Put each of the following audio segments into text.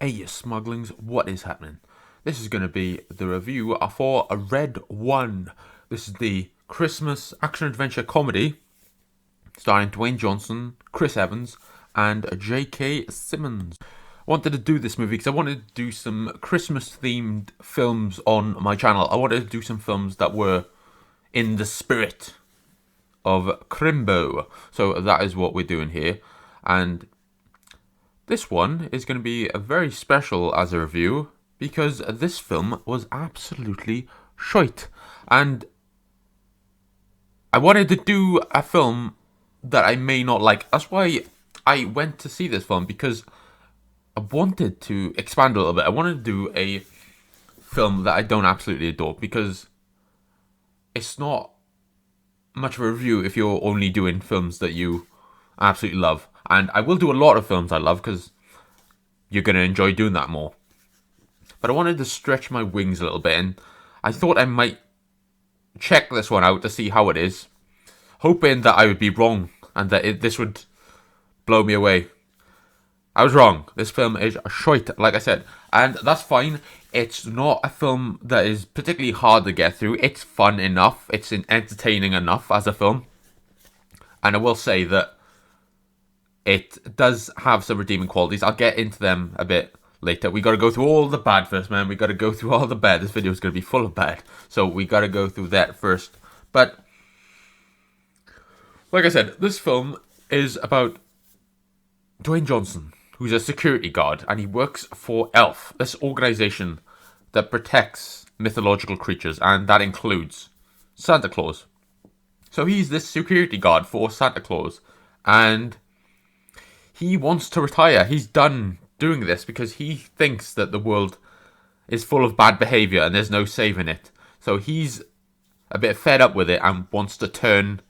Hey, smugglings, what is happening? This is going to be the review for Red One. This is the Christmas action-adventure comedy starring Dwayne Johnson, Chris Evans, and J.K. Simmons. I wanted to do this movie because I wanted to do some Christmas-themed films on my channel. I wanted to do some films that were in the spirit of Crimbo. So that is what we're doing here. And this one is going to be very special as a review because this film was absolutely shite. And I wanted to do a film that I may not like. That's why I went to see this film, because I wanted to expand a little bit. I wanted to do a film that I don't absolutely adore, because it's not much of a review if you're only doing films that you absolutely love. And I will do a lot of films I love because you're going to enjoy doing that more. But I wanted to stretch my wings a little bit, and I thought I might check this one out to see how it is, hoping that I would be wrong and that this would blow me away. I was wrong. This film is shite, like I said, and that's fine. It's not a film that is particularly hard to get through. It's fun enough. It's entertaining enough as a film. And I will say that it does have some redeeming qualities. I'll get into them a bit later. We got to go through all the bad first, man. We got to go through all the bad. This video is going to be full of bad, so we got to go through that first. But like I said, this film is about Dwayne Johnson, who's a security guard, and he works for ELF, this organization that protects mythological creatures, and that includes Santa Claus. So he's this security guard for Santa Claus, and he wants to retire. He's done doing this because he thinks that the world is full of bad behavior and there's no saving it. So he's a bit fed up with it and wants to turn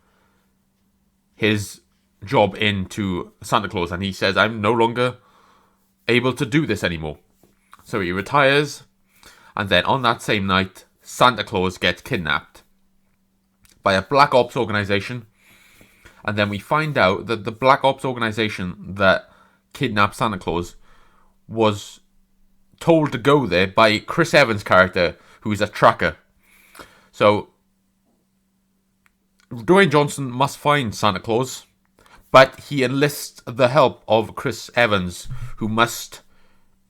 his job into Santa Claus. And he says, I'm no longer able to do this anymore. So he retires. And then on that same night, Santa Claus gets kidnapped by a Black Ops organization. And then we find out that the Black Ops organization that kidnapped Santa Claus was told to go there by Chris Evans' character, who is a tracker. So Dwayne Johnson must find Santa Claus, but he enlists the help of Chris Evans, who must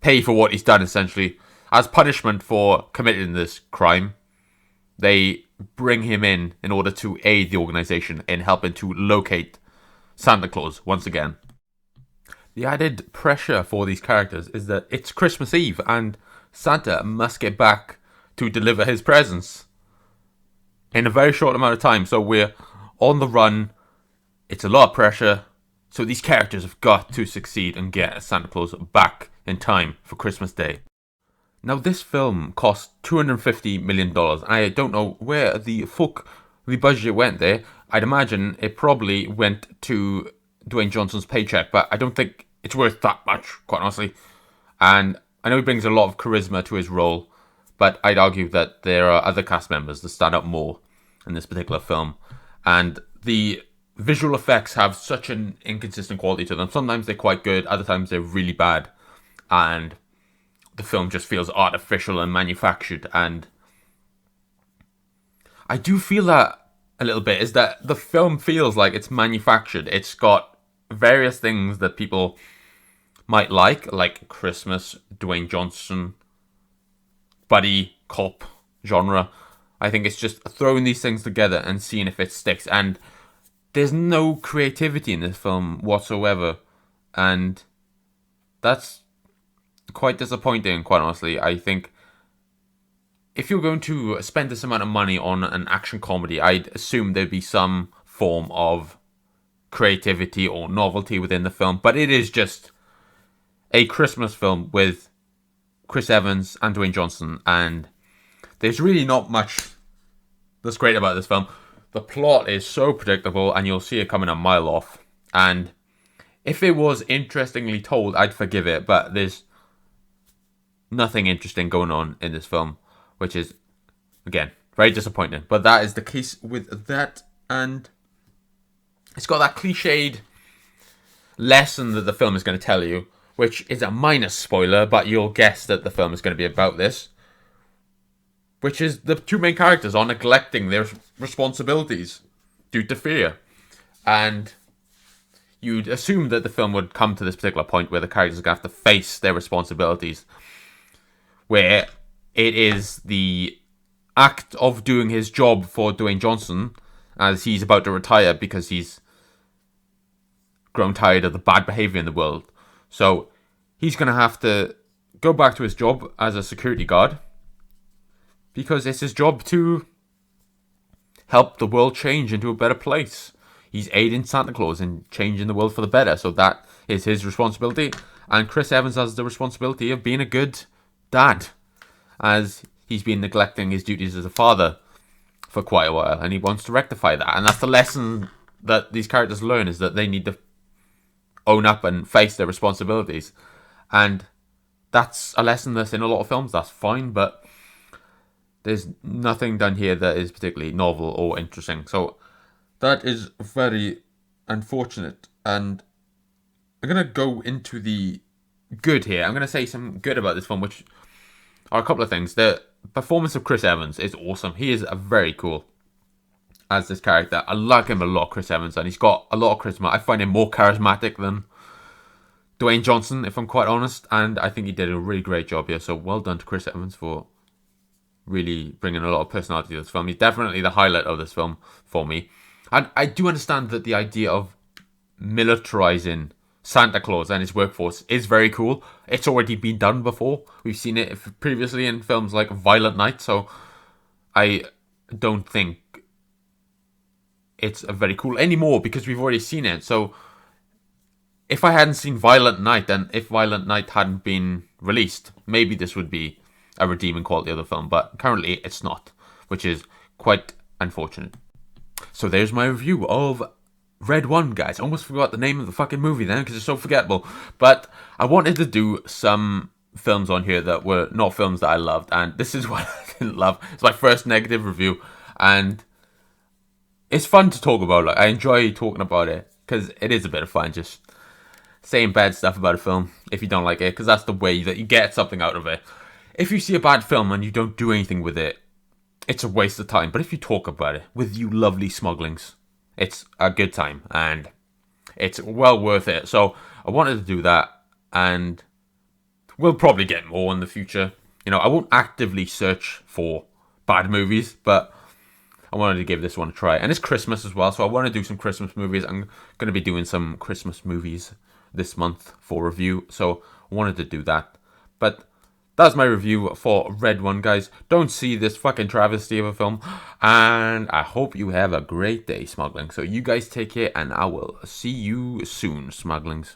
pay for what he's done, essentially. As punishment for committing this crime, they bring him in order to aid the organization in helping to locate Santa Claus once again. The added pressure for these characters is that it's Christmas Eve and Santa must get back to deliver his presents in a very short amount of time. So we're on the run. It's a lot of pressure. So these characters have got to succeed and get Santa Claus back in time for Christmas Day. Now, this film cost $250 million. I don't know where the fuck the budget went there. I'd imagine it probably went to Dwayne Johnson's paycheck, but I don't think it's worth that much, quite honestly. And I know he brings a lot of charisma to his role, but I'd argue that there are other cast members that stand out more in this particular film. And the visual effects have such an inconsistent quality to them. Sometimes they're quite good, other times they're really bad. And the film just feels artificial and manufactured, and I do feel that a little bit, is that the film feels like it's manufactured. It's got various things that people might like Christmas, Dwayne Johnson, buddy, cop genre. I think it's just throwing these things together and seeing if it sticks, and there's no creativity in this film whatsoever, and that's quite disappointing, quite honestly. I think if you're going to spend this amount of money on an action comedy, I'd assume there'd be some form of creativity or novelty within the film, but it is just a Christmas film with Chris Evans and Dwayne Johnson, and there's really not much that's great about this film. The plot is so predictable, and you'll see it coming a mile off, and if it was interestingly told, I'd forgive it, but there's nothing interesting going on in this film, which is, again, very disappointing. But that is the case with that, and it's got that cliched lesson that the film is going to tell you, which is a minor spoiler, but you'll guess that the film is going to be about this, which is the two main characters are neglecting their responsibilities due to fear. And you'd assume that the film would come to this particular point where the characters are going to have to face their responsibilities, where it is the act of doing his job for Dwayne Johnson as he's about to retire because he's grown tired of the bad behavior in the world. So he's going to have to go back to his job as a security guard because it's his job to help the world change into a better place. He's aiding Santa Claus in changing the world for the better. So that is his responsibility. And Chris Evans has the responsibility of being a good dad, as he's been neglecting his duties as a father for quite a while. And he wants to rectify that. And that's the lesson that these characters learn, is that they need to own up and face their responsibilities. And that's a lesson that's in a lot of films. That's fine, but there's nothing done here that is particularly novel or interesting. So that is very unfortunate. And I'm going to go into the good here. I'm going to say some good about this film, which are a couple of things. The performance of Chris Evans is awesome. He is very cool as this character. I like him a lot, Chris Evans, and he's got a lot of charisma. I find him more charismatic than Dwayne Johnson, if I'm quite honest, and I think he did a really great job here. So well done to Chris Evans for really bringing a lot of personality to this film. He's definitely the highlight of this film for me. And I do understand that the idea of militarizing Santa Claus and his workforce is very cool. It's already been done before. We've seen it previously in films like Violent Night, so I don't think it's very cool anymore because we've already seen it. So if I hadn't seen Violent Night, and if Violent Night hadn't been released, maybe this would be a redeeming quality of the film, but currently it's not, which is quite unfortunate. So there's my review of Red 1, guys. I almost forgot the name of the fucking movie then because it's so forgettable. But I wanted to do some films on here that were not films that I loved, and this is what I didn't love. It's my first negative review, and it's fun to talk about. Like, I enjoy talking about it because it is a bit of fun just saying bad stuff about a film if you don't like it, because that's the way that you get something out of it. If you see a bad film and you don't do anything with it, it's a waste of time. But if you talk about it with you lovely smugglings, it's a good time and it's well worth it. So I wanted to do that, and we'll probably get more in the future. You know, I won't actively search for bad movies, but I wanted to give this one a try. And it's Christmas as well, so I want to do some Christmas movies. I'm going to be doing some Christmas movies this month for review, so I wanted to do that. But that's my review for Red 1, guys. Don't see this fucking travesty of a film. And I hope you have a great day, smuggling. So you guys take care, and I will see you soon, smugglings.